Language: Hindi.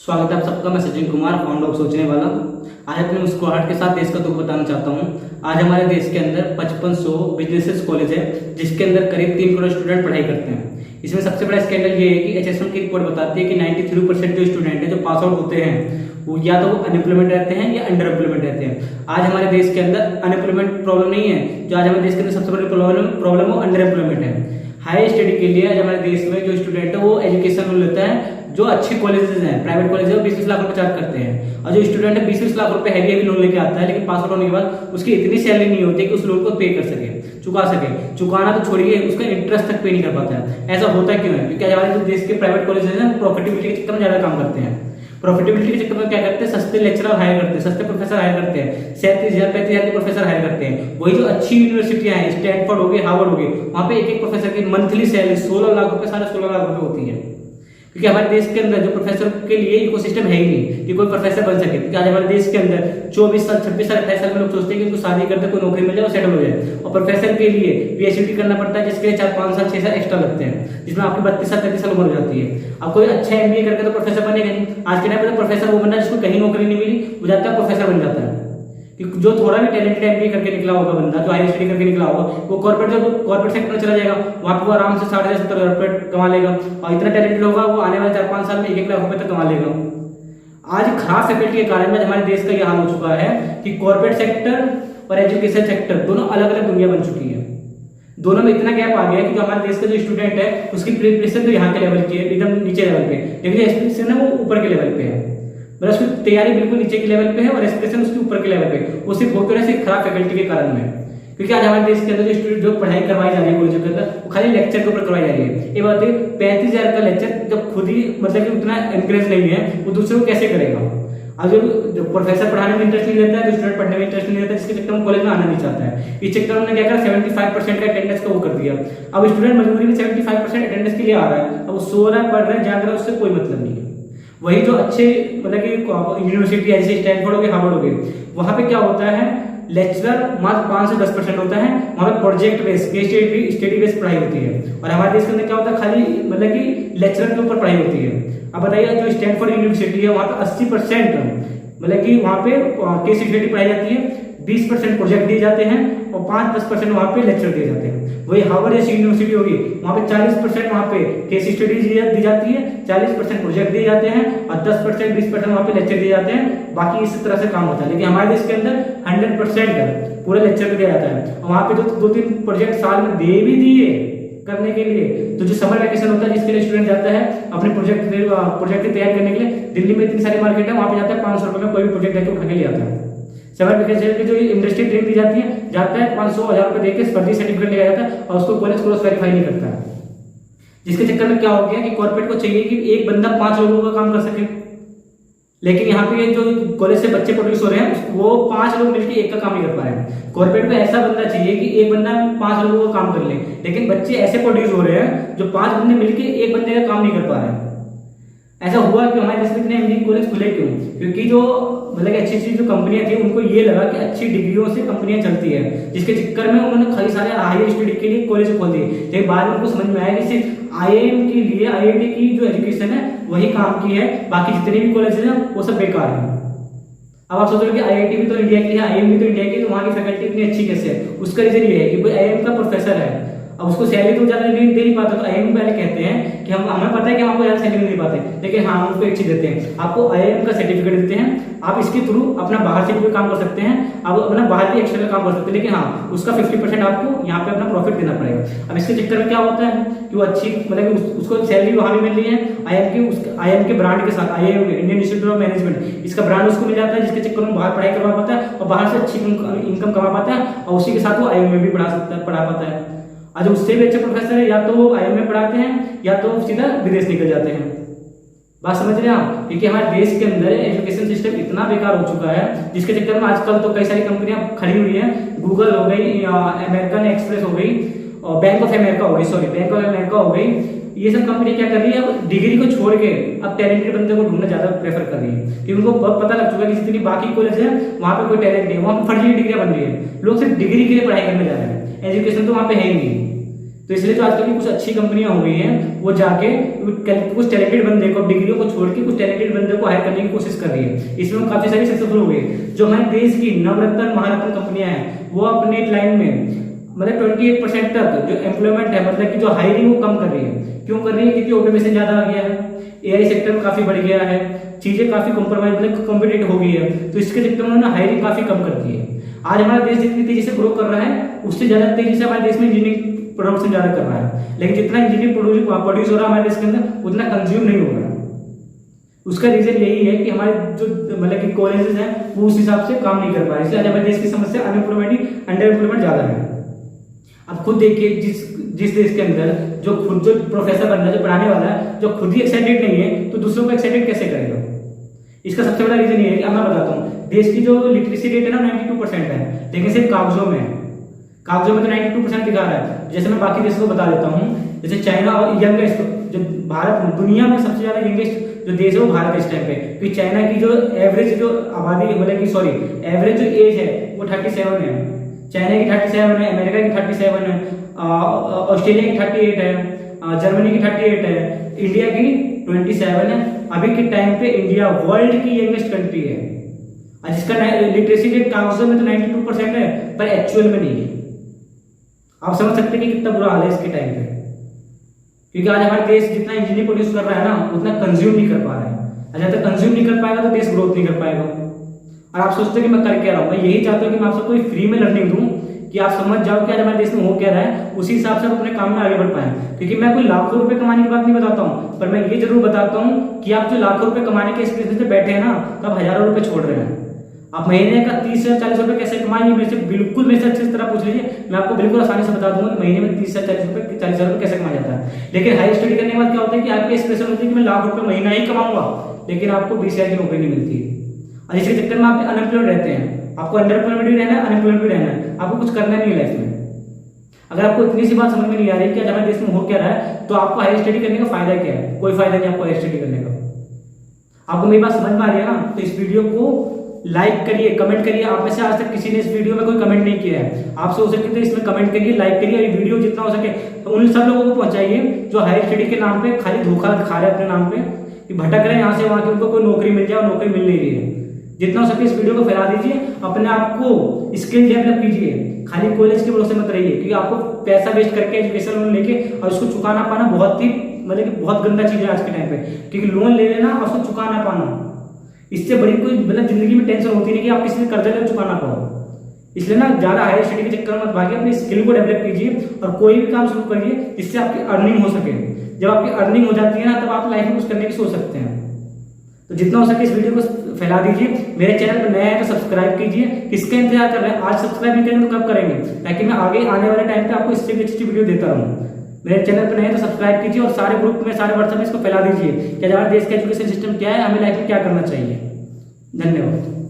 स्वागत है आप सबका। मैं सचिन कुमार, फाउंडर ऑफ सोचने वाला। आज अपने मुस्कुराहट के साथ देश का दुख बताना चाहता हूँ। आज हमारे देश के अंदर 5500 बिजनेसेस कॉलेज है, जिसके अंदर करीब 3 करोड़ स्टूडेंट पढ़ाई करते हैं। इसमें सबसे बड़ा स्कैंडल ये है कि HSM की रिपोर्ट बताती है कि 93% जो स्टूडेंट है जो पास आउट होते हैं वो या तो अनएम्प्लॉयमेंट रहते हैं या अंडर एम्प्लॉयमेंट रहते हैं। आज हमारे देश के अंदर अनएम्प्लॉयमेंट प्रॉब्लम नहीं है, जो आज हमारे देश के अंदर सबसे बड़ी प्रॉब्लम वो अंडर एम्प्लॉयमेंट है। हाई स्टडी के लिए आज हमारे देश में जो स्टूडेंट है वो एजुकेशन लोन लेता है, जो अच्छे कॉलेजेस हैं, प्राइवेट कॉलेज है, वो 20-20 लाख रुपए चार्ज करते हैं। और जो स्टूडेंट है 20-20 लाख रुपए हैवी लोन लेके आता है, लेकिन पास आउट होने के बाद उसकी इतनी सैलरी नहीं होती कि उस लोन को पे कर सके, चुका सके। चुकाना तो छोड़िए, उसका इंटरेस्ट तक पे नहीं कर पाता है। ऐसा होता क्यों है? क्योंकि हमारे जो देश के प्राइवेट कॉलेजेस हैं प्रॉफिटेबिलिटी के चक्कर में ज्यादा काम करते हैं। प्रॉफिटेबिलिटी के चक्कर में क्या करते हैं? सस्ते लेक्चरर हायर करते हैं, सस्ते प्रोफेसर हायर करते हैं, 37,000-35,000 के प्रोफेसर हायर करते हैं। वही जो अच्छी यूनिवर्सिटियां हैं, स्टैनफोर्ड हो गई, हार्वर्ड हो गई, वहां पे एक प्रोफेसर की मंथली सैलरी 16 लाख रुपए, 16.5 लाख रुपए होती है। क्योंकि हमारे देश के अंदर जो प्रोफेसर के लिए इकोसिस्टम है ही नहीं कि कोई प्रोफेसर बन सके। क्योंकि आज हमारे देश के अंदर 24 साल, 26 साल, 28 साल में लोग सोचते हैं कि उनको शादी करते कोई नौकरी मिल जाए और सेटल हो जाए। और प्रोफेसर के लिए PhD करना पड़ता है, जिसके लिए 4-5 साल 6 साल एक्स्ट्रा लगते हैं, जिसमें आपकी 32 साल 33 साल उम्र हो जाती है। अब कोई अच्छा MBA करके तो प्रोफेसर बनेगा नहीं। आज के टाइम पे तो प्रोफेसर वो बनना जिसको कहीं नौकरी नहीं मिली, वो जाता है प्रोफेसर बन जाता है। जो थोड़ा भी टैलेंटेड MBA करके निकला होगा बंदा, जो हाई स्टडी करके निकला होगा, वो कॉर्पोरेट सेक्टर में चला जाएगा। वहां पे वो आराम से 60,000-70,000 रुपए कमा लेगा। और इतना टैलेंटेड होगा वो आने वाले 4-5 साल में 1-1 लाख रुपए तक कमा लेगा। आज खराब फैकल्टी के कारण में हमारे देश का यह हाल हो चुका है कि कॉर्पोरेट सेक्टर और एजुकेशन सेक्टर दोनों अलग अलग दुनिया बन चुकी है। दोनों में इतना गैप आ गया है कि जो हमारे देश का जो स्टूडेंट है उसकी प्रिपरेशन तो यहाँ के लेवल की है, एकदम नीचे लेवल पे, लेकिन जो एक्सपेक्टेशन है वो ऊपर के लेवल पे है। मतलब उसकी तैयारी बिल्कुल नीचे के लेवल पे है और एक्सपेक्टेशन उसके ऊपर के लेवल पे। वो सिर्फ होते रहे सिर्फ खराब फैकल्टी के कारण में। क्योंकि आज हमारे देश के अंदर जो स्टूडेंट जो पढ़ाई करवाई जा रही है कॉलेजों के अंदर, वो खाली लेक्चर के ऊपर करवाई जा रही है। ये बात है 35,000 का लेक्चर जब खुद ही मतलब कि उतना एनकरेज नहीं है, वो दूसरों को कैसे करेगा? और जो प्रोफेसर पढ़ाने में इंटरेस्ट नहीं लेता है, जो स्टूडेंट पढ़ने में इंटरेस्ट नहीं लेता है, जिसके चक्कर में कॉलेज में आना नहीं चाहता है, इस चक्कर में क्या करा 75% का अटेंडेंस का वो कर दिया। अब स्टूडेंट मजबूरी में 75% अटेंडेंस के लिए आ रहा है, अब वो सो रहा है, पढ़ रहा है, जाग रहा है, उससे कोई मतलब नहीं है। वही जो अच्छे मतलब कि यूनिवर्सिटी जैसे स्टैनफोर्ड हो गई, हार्वर्ड हो गई, वहां पे क्या होता है लेक्चरर मात्र 5 से 10% होता है। वहां पे प्रोजेक्ट बेस्ड स्टडी बेस्ड पढ़ाई होती है। और हमारे देश के अंदर क्या होता है खाली मतलब कि लेक्चरर के ऊपर पढ़ाई होती है। अब बताइए जो स्टैनफोर्ड यूनिवर्सिटी है वहां पे 80% मतलब कि वहां पे केस स्टडी पढ़ाई जाती है, 20% प्रोजेक्ट दिए जाते हैं और 5-10% वहां पे लेक्चर दिए जाते हैं। वही हार्वर्ड जैसी यूनिवर्सिटी होगी वहां पे 40% वहां पे केस स्टडी दी जाती है, 40% प्रोजेक्ट दिए जाते हैं और 10% 20% वहां पे लेक्चर दिए जाते हैं। बाकी इस तरह से काम होता है। लेकिन हमारे देश के अंदर 100% पूरा लेक्चर दिया जाता है। और वहां पे जो 2-3 प्रोजेक्ट साल में दे भी दिए करने के लिए, तो जो समर वैकेशन होता है जिसके लिए स्टूडेंट जाता है अपने प्रोजेक्ट की तैयारी करने के लिए, दिल्ली में इतनी सारी मार्केट है, वहां पे जाता है 500 रुपए में कोई भी प्रोजेक्ट लेके उठा के ले आता है। समर वैकेशन की जो इंडस्ट्री ट्रेनिंग दी जाती है, जाता है 500-1000 रुपए देके फर्जी सर्टिफिकेट ले जाता है और उसको कॉलेज क्रॉस वेरीफाई नहीं करता है। जिसके चक्कर में क्या हो गया कि कॉर्पोरेट को चाहिए कि एक बंदा 5 लोगों का काम कर सके, लेकिन यहाँ पे जो कॉलेज से बच्चे प्रोड्यूस हो रहे हैं वो 5 लोग मिलकर एक का काम नहीं कर पा रहे हैं। कॉर्पोरेट को ऐसा बंदा चाहिए कि एक बंदा 5 लोगों का काम कर ले, लेकिन बच्चे ऐसे प्रोड्यूस हो रहे हैं जो 5 बंदे मिलकर एक बंदे का काम नहीं कर पा रहे हैं। ऐसा हुआ कि हमारे देश में इतने MBA कॉलेज खुले क्यों? क्योंकि जो मतलब अच्छी अच्छी जो कंपनियां थी उनको ये लगा कि अच्छी डिग्रियों से कंपनियां चलती है, जिसके चक्कर में उन्होंने खाली सारे हायर स्टडी के लिए कॉलेज खोल दिए। लेकिन बाद में उनको समझ में आया कि सिर्फ IIM के लिए IIT की जो एजुकेशन है वही काम की है, बाकी जितने भी कॉलेजेस हैं वो सब बेकार हैं। अब आप सोच रहे हो कि IIT भी तो इंडिया की है, IIM भी तो इंडिया की है, तो वहां की फैकल्टी इतनी अच्छी कैसे है? उसका रीजन ये है कि कोई IIM का प्रोफेसर है, अब उसको सैलरी तो ज्यादा दे नहीं पाते, तो IIM पहले कहते हैं कि हमें पता है कि हम आपको ज्यादा सैलरी नहीं पाते, लेकिन हाँ हम उसको एक चीज देते हैं, आपको IIM का सर्टिफिकेट देते हैं, आप इसके थ्रू अपना बाहर से भी काम कर सकते हैं, आप अपना बाहर भी एक्सटर्नल काम कर सकते हैं, लेकिन हाँ उसका 50% आपको यहाँ पे अपना प्रॉफिट देना पड़ेगा। अब इसके चक्कर में क्या होता है कि वो अच्छी मतलब उसको सैलरी वहां भी मिल रही है IIM के ब्रांड के साथ, IIM Indian institute of management, इसका ब्रांड उसको मिल जाता है, जिसके चक्कर में बाहर पढ़ाई करवा पाता है और बाहर से अच्छी इनकम कमा पाता है और उसी के साथ वो IIM में भी पढ़ा पाता है। आज उससे भी अच्छे प्रोफेसर है, या तो वो IIM में पढ़ाते हैं या तो सीधा विदेश निकल जाते हैं। बात समझ रहे हैं आप? क्योंकि हमारे देश के अंदर एजुकेशन सिस्टम इतना बेकार हो चुका है, जिसके चक्कर में आजकल तो कई सारी कंपनियां खड़ी हुई हैं। गूगल हो गई, अमेरिकन एक्सप्रेस हो गई और बैंक ऑफ अमेरिका हो गई, ये सब कंपनी क्या कर रही है अब डिग्री को छोड़ के अब टैलेंटेड बंदे को ढूंढना ज्यादा प्रेफर कर रही है। क्योंकि उनको पता लग चुका है कि जितनी बाकी कॉलेज है वहां पे कोई टैलेंट नहीं है, वहां पर फर्जी डिग्रियां बन रही है, लोग सिर्फ डिग्री के लिए पढ़ाई करने जा रहे हैं, एजुकेशन तो वहां पे है ही नहीं। तो इसलिए जो आजकल की कुछ अच्छी कंपनियां हो गई हैं वो जाके कुछ टैलेंटेड बंदे को, डिग्रियों को छोड़ के कुछ टैलेंटेड बंदे को हायर करने की कोशिश कर रही है। इसमें वो काफी सारी सक्सेसफुल हो गई। जो हमारे देश की नवरत्न महारत्न कंपनियां हैं वो अपने लाइन में मतलब 28% तक जो एम्प्लॉयमेंट है, मतलब कि जो हायरिंग वो कम कर रही है। क्यों कर रही है? क्योंकि ऑटोमेशन ज्यादा आ गया है, एआई सेक्टर में काफी बढ़ गया है, चीजें काफी कॉम्प्रोमाइज मतलब कॉम्पिटेटिव हो गई है। तो इसके चक्कर में उन्होंने हायरिंग काफी कम कर दी है। आज हमारा देश जितनी तेजी से ग्रो कर रहा है उससे ज्यादा तेजी से हमारे देश में इंजीनियरिंग प्रोडक्शन ज्यादा कर रहा है, लेकिन जितना इंजीनियरिंग प्रोड्यूस हो रहा है हमारे देश के अंदर उतना कंज्यूम नहीं हो रहा है। उसका रीजन यही है कि हमारे जो मतलब कि कॉलेजेस हैं वो उस हिसाब से काम नहीं कर पा रहे, इसलिए हमारे देश की समस्या अनएम्प्लॉयमेंट, अंडर एम्प्लॉयमेंट ज्यादा है। अब खुद देखिए जिस देश के अंदर जो खुद जो प्रोफेसर बन रहा है, जो पढ़ाने वाला है, जो खुद ही एक्साइटेड नहीं है तो दूसरों को एक्साइटेड कैसे करेगा? इसका सबसे बड़ा रीजन ये है कि अब मैं बताता हूँ, देश की जो लिटरेसी रेट है ना 92% है, लेकिन सिर्फ कागजों में तो 92% दिखा रहा है। जैसे मैं बाकी देशों को बता देता हूँ, जैसे चाइना और यंगेस्ट, जो भारत दुनिया में सबसे ज्यादा यंगेस्ट जो देश है वो भारत इस टाइम पे, क्योंकि चाइना की जो एवरेज जो आबादी मतलब कि सॉरी एवरेज जो एज है वो 37 है, चाइना की 37 है, अमेरिका की 37 है, ऑस्ट्रेलिया की 38 है, जर्मनी की 38 है, इंडिया की 27 है। अभी के टाइम पे इंडिया वर्ल्ड की यंगेस्ट कंट्री है, जिसका लिटरेसी रेट कागजों में तो 92% है पर एक्चुअल में नहीं है। आप समझ सकते हैं कि कितना बुरा हाल है इसके टाइम पे, क्योंकि आज हमारा देश जितना इंजीनियर प्रोड्यूस कर रहा है ना उतना कंज्यूम नहीं कर पा रहा है। जब तक कंज्यूम नहीं कर पाएगा तो देश ग्रोथ नहीं कर पाएगा। और आप सोचते हैं कि मैं कर क्या रहा हूँ? मैं यही चाहता हूँ कि मैं आप सबको फ्री में लर्निंग दूं कि आप समझ जाओ कि आज हमारे देश में हो क्या रहा है, उसी हिसाब से आप अपने काम में आगे बढ़ पाए। क्योंकि मैं कोई लाखों रुपए कमाने की बात नहीं बताता हूँ, पर मैं ये जरूर बताता हूँ कि आप जो लाखों रुपए कमाने के एक्सपीरियंस से बैठे हैं ना, तो आप हजारों रुपए छोड़ रहे हैं। आप महीने का 30 से 40 रुपए कैसे कमाएंगे? मेरे से बिल्कुल मेरे से अच्छी तरह पूछ लीजिए, मैं आपको बिल्कुल आसानी से बता दूंगा कि महीने में 30 से 40 रुपए कैसे कमाया जाता है। लेकिन हाई स्टडी करने के बाद क्या होता है कि आपकी एक्सप्रेशन होती है कि मैं लाख रुपए महीना ही कमाऊंगा, लेकिन आपको 20,000 की नौकरी नहीं मिलती है। और इसके चक्कर में आप अनएम्प्लॉयड रहते हैं। आपको अंडर एम्प्लॉयमेंट भी रहना है, अनएम्प्लॉयड भी रहना है, आपको कुछ करना नहीं है लाइफ में। अगर आपको इतनी सी बात समझ में नहीं आ रही कि आज हमारे देश में हो क्या रहा है, तो आपको हाई स्टडी करने का फायदा क्या है? कोई फायदा नहीं आपको हाई स्टडी करने का। आपको मेरी बात समझ में आ रही है ना? तो इस वीडियो को लाइक करिए, कमेंट करिए। आप में से आज तक किसी ने इस वीडियो में कोई कमेंट नहीं किया है, आपसे हो सके तो इसमें कमेंट करिए, लाइक करिए। ये वीडियो जितना हो सके तो उन सब लोगों को पहुंचाइए जो हाई स्टडी के नाम पे खाली धोखा खा रहे हैं अपने नाम पे, कि भटक रहे हैं यहाँ से वहां, की उनको कोई नौकरी मिल जाए और नौकरी मिल नहीं रही है। जितना हो सके इस वीडियो को फैला दीजिए, अपने आप को स्किल डेवलप कीजिए, खाली कॉलेज के भरोसे मत रहिए, क्योंकि आपको पैसा वेस्ट करके एजुकेशन लोन लेके और उसको चुकाना पाना बहुत ही मतलब कि बहुत गंदा चीज है आज के टाइम पे। क्योंकि लोन ले लेना और उसको चुकाना पाना, इससे बड़ी कोई मतलब जिंदगी में टेंशन होती नहीं कि आप किसी से कर्जा ले चुकाना पाओ। इसलिए ना ज्यादा हायर स्टडी के चक्कर में मत भागिए, अपनी स्किल को डेवलप कीजिए और कोई भी काम शुरू करिए जिससे आपकी अर्निंग हो सके। जब आपकी अर्निंग हो जाती है ना, तब आप लाइफ में कुछ करने की सोच सकते हैं। तो जितना हो सके इस वीडियो को फैला दीजिए। मेरे चैनल पर नया है तो सब्सक्राइब कीजिए। किसका इंतजार कर रहे हैं? आज सब्सक्राइब नहीं करेंगे तो कब करेंगे? ताकि मैं आगे आने वाले टाइम पे आपको इससे भी अच्छी वीडियो देता रहूं। मेरे चैनल पर नए हैं तो सब्सक्राइब कीजिए और सारे ग्रुप में, सारे व्हाट्सएप में इसको फैला दीजिए कि हमारे देश का एजुकेशन सिस्टम क्या है, हमें लाइफ में क्या करना चाहिए। धन्यवाद।